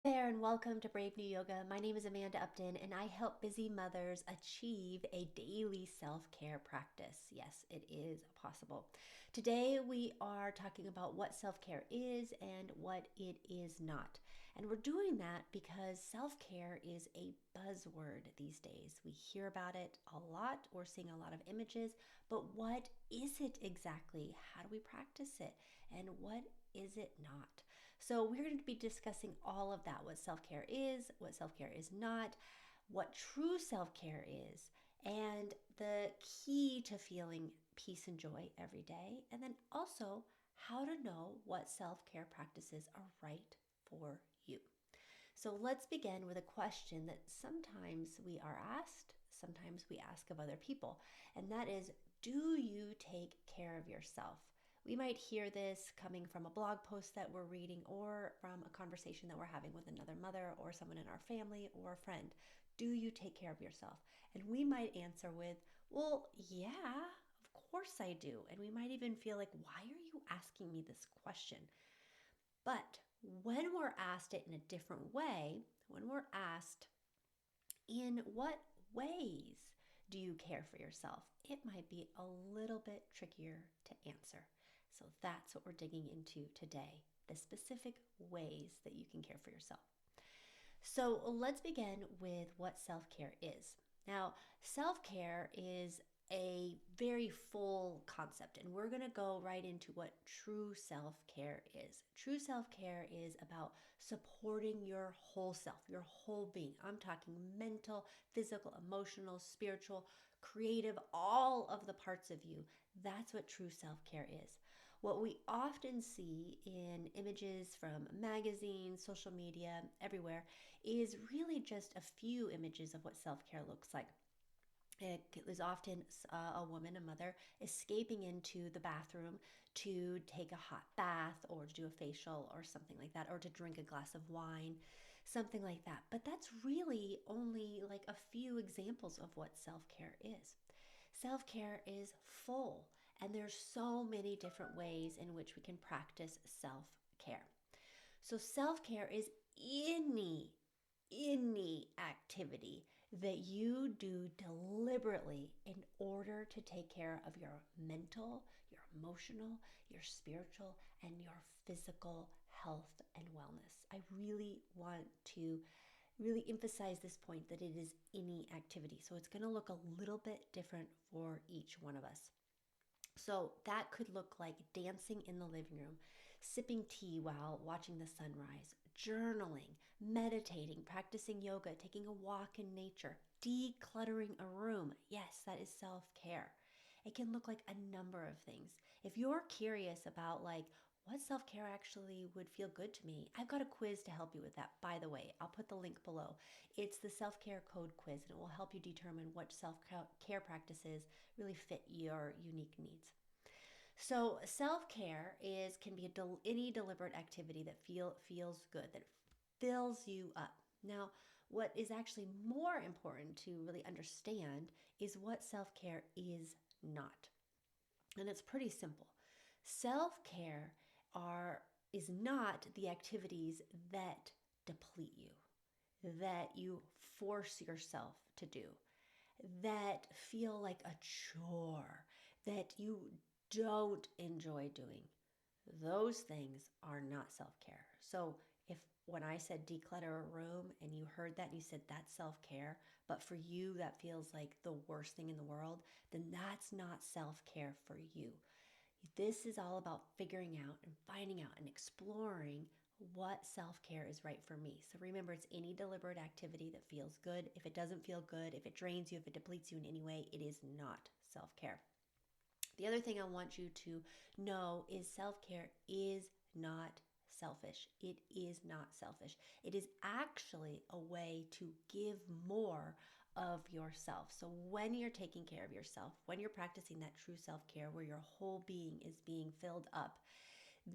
There and welcome to Brave New Yoga. My name is Amanda Upton and I help busy mothers achieve a daily self-care practice. Yes, it is possible. Today we are talking about what self-care is and what it is not. And we're doing that because self-care is a buzzword these days. We hear about it a lot. We're seeing a lot of images, but what is it exactly? How do we practice it? And what is it not? So, we're going to be discussing all of that, what self care is, what self care is not, what true self care is, and the key to feeling peace and joy every day, and then also how to know what self care practices are right for you. So, let's begin with a question that sometimes we are asked, sometimes we ask of other people, and that is, do you take care of yourself? We might hear this coming from a blog post that we're reading or from a conversation that we're having with another mother or someone in our family or a friend. Do you take care of yourself? And we might answer with, well, yeah, of course I do. And we might even feel like, why are you asking me this question? But when we're asked it in a different way, when we're asked, in what ways do you care for yourself? It might be a little bit trickier to answer. So that's what we're digging into today, the specific ways that you can care for yourself. So let's begin with what self care is. Now, self care is a very full concept, and we're going to go right into what true self care is. True self care is about supporting your whole self, your whole being. I'm talking mental, physical, emotional, spiritual, creative, all of the parts of you. That's what true self care is. What we often see in images from magazines, social media, everywhere, is really just a few images of what self care looks like. It is often a woman, a mother, escaping into the bathroom to take a hot bath or to do a facial or something like that, or to drink a glass of wine, something like that. But that's really only like a few examples of what self care is. Self care is full, and there's so many different ways in which we can practice self care. So, self care is any activity that you do deliberately in order to take care of your mental, your emotional, your spiritual, and your physical health and wellness. I really want to really emphasize this point that it is any activity. So it's going to look a little bit different for each one of us. So that could look like dancing in the living room, sipping tea while watching the sunrise, journaling, meditating, practicing yoga, taking a walk in nature, decluttering a room. Yes, that is self-care. It can look like a number of things. If you're curious about like what self-care actually would feel good to me, I've got a quiz to help you with that. By the way, I'll put the link below. It's the self-care code quiz, and it will help you determine what self-care practices really fit your unique needs. So self-care is can be any deliberate activity that feels good, that fills you up. Now, what is actually more important to really understand is what self-care is not. And it's pretty simple. Self-care are is not the activities that deplete you, that you force yourself to do, that feel like a chore, that you don't enjoy doing. Those things are not self care. So, if when I said declutter a room and you heard that and you said that's self care, but for you that feels like the worst thing in the world, then that's not self care for you. This is all about figuring out and finding out and exploring what self care is right for me. So remember, it's any deliberate activity that feels good. If it doesn't feel good, if it drains you, if it depletes you in any way, it is not self care. The other thing I want you to know is self care is not selfish. It is not selfish. It is actually a way to give more of yourself. So when you're taking care of yourself, when you're practicing that true self care where your whole being is being filled up,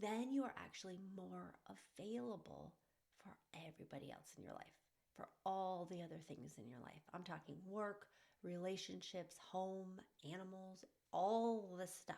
then you are actually more available for everybody else in your life, for all the other things in your life. I'm talking work, relationships, home, animals, all the stuff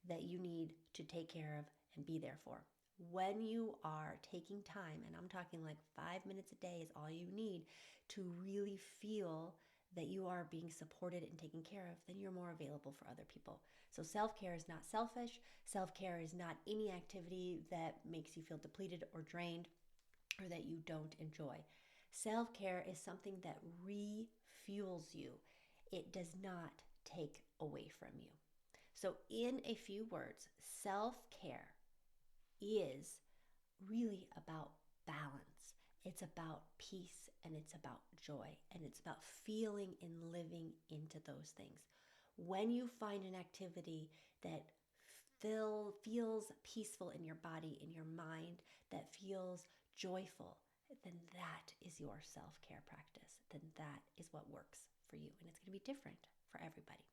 that you need to take care of and be there for. when you are taking time, and I'm talking like 5 minutes a day is all you need to really feel that you are being supported and taken care of, then you're more available for other people. So self-care is not selfish. Self-care is not any activity that makes you feel depleted or drained or that you don't enjoy. Self-care is something that refuels you. It does not take away from you. So in a few words, self-care is really about balance. It's about peace and it's about joy and it's about feeling and living into those things. When you find an activity that feels peaceful in your body, in your mind, that feels joyful, then that is your self-care practice. Then that is what works for you. And it's going to be different for everybody.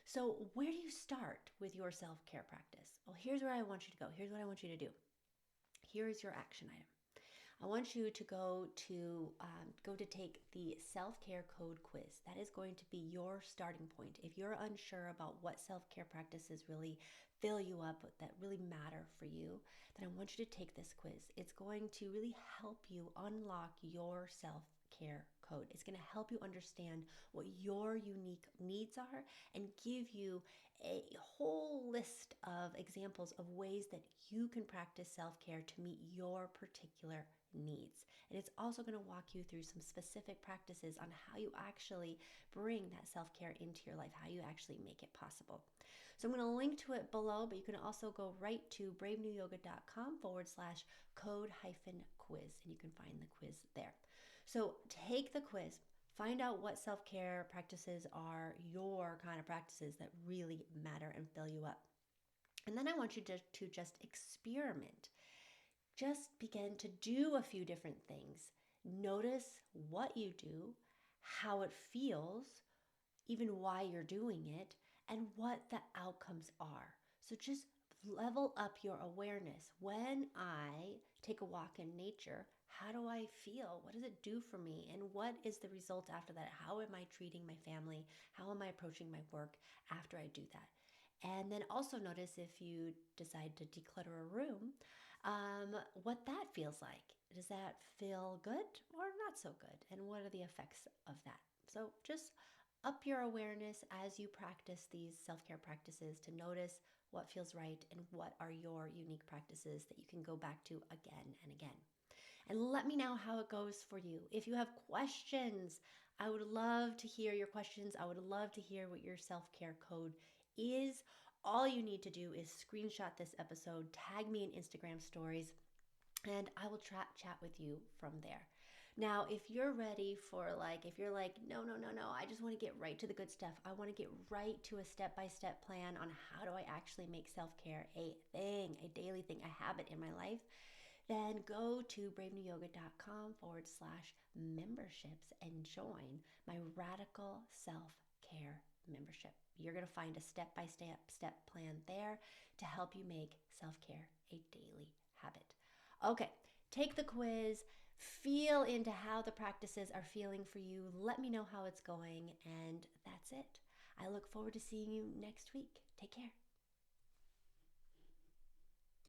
So, where do you start with your self-care practice? Well, here's where I want you to go. Here's what I want you to do. Here is your action item. I want you to go to take the self-care code quiz. That is going to be your starting point. If you're unsure about what self-care practices really fill you up, that really matter for you, then I want you to take this quiz. It's going to really help you unlock your self-care code. It's going to help you understand what your unique needs are and give you a whole list of examples of ways that you can practice self-care to meet your particular needs. And it's also going to walk you through some specific practices on how you actually bring that self-care into your life, how you actually make it possible. So I'm going to link to it below, but you can also go right to bravenewyoga.com/code quiz, and you can find the quiz there. So take the quiz. Find out what self-care practices are your kind of practices that really matter and fill you up. And then I want you to just experiment. Just begin to do a few different things. Notice what you do, how it feels, even why you're doing it, and what the outcomes are. So just level up your awareness. When I take a walk in nature, how do I feel? What does it do for me? And what is the result after that? How am I treating my family? How am I approaching my work after I do that? And then also notice if you decide to declutter a room, what that feels like. Does that feel good or not so good? And what are the effects of that? So just up your awareness as you practice these self-care practices to notice what feels right and what are your unique practices that you can go back to again and again. And let me know how it goes for you. If you have questions, I would love to hear your questions. I would love to hear what your self-care code is. All you need to do is screenshot this episode, tag me in Instagram stories, and I will chat with you from there. Now, if you're ready for if you're like, no, I just want to get right to the good stuff. I want to get right to a step-by-step plan on how do I actually make self-care a thing, a daily thing, a habit in my life, then go to bravenewyoga.com/memberships and join my radical self-care membership. You're going to find a step-by-step plan there to help you make self-care a daily habit. Okay, take the quiz, feel into how the practices are feeling for you. Let me know how it's going, and that's it. I look forward to seeing you next week. Take care.